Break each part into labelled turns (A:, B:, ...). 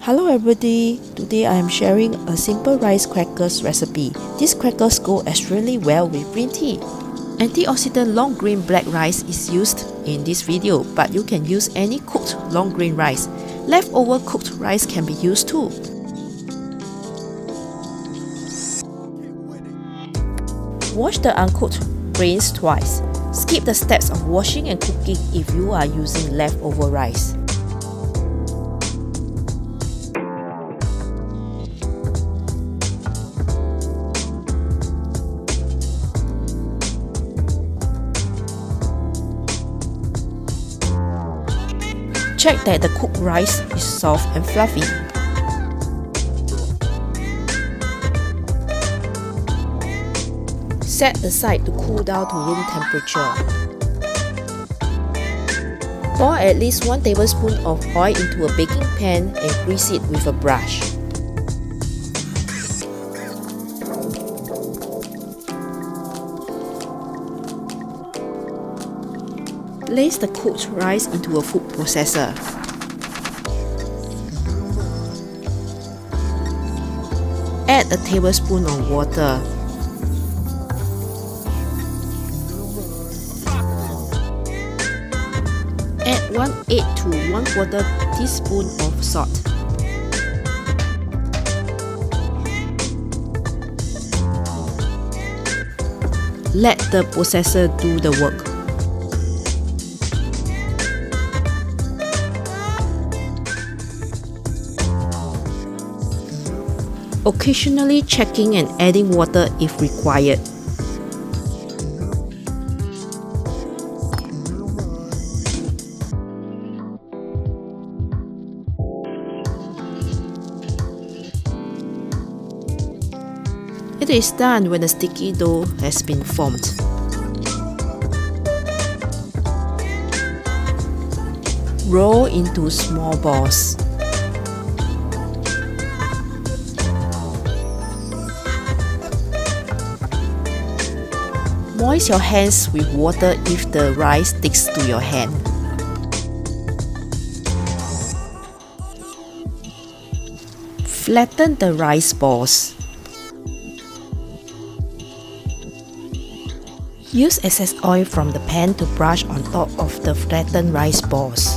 A: Hello everybody, today I am sharing a simple rice crackers recipe. These crackers go extremely well with green tea. Antioxidant long grain black rice is used in this video, but you can use any cooked long grain rice. Leftover cooked rice can be used too. Wash the uncooked grains twice. Skip the steps of washing and cooking if you are using leftover rice. Check that the cooked rice is soft and fluffy. Set aside to cool down to room temperature. Pour at least 1 tablespoon of oil into a baking pan and grease it with a brush. Place the cooked rice into a food processor. Add a tablespoon of water. Add 1/8 to 1/4 teaspoon of salt. Let the processor do the work. Occasionally checking and adding water if required. It is done when the sticky dough has been formed. Roll into small balls. Moist your hands with water if the rice sticks to your hand. Flatten the rice balls. Use excess oil from the pan to brush on top of the flattened rice balls.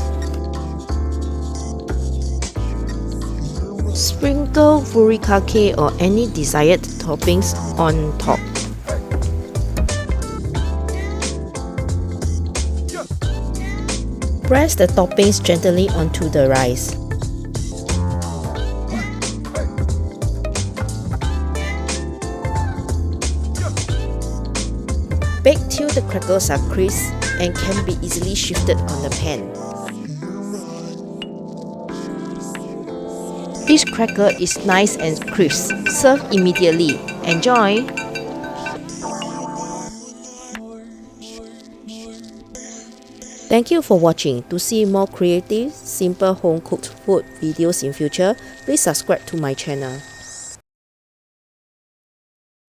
A: Sprinkle Furikake or any desired toppings on top. Press the toppings gently onto the rice. Bake till the crackers are crisp and can be easily shifted on the pan. This cracker is nice and crisp. Serve immediately. Enjoy! Thank you for watching. To see more creative, simple home-cooked food videos in future, please subscribe to my channel.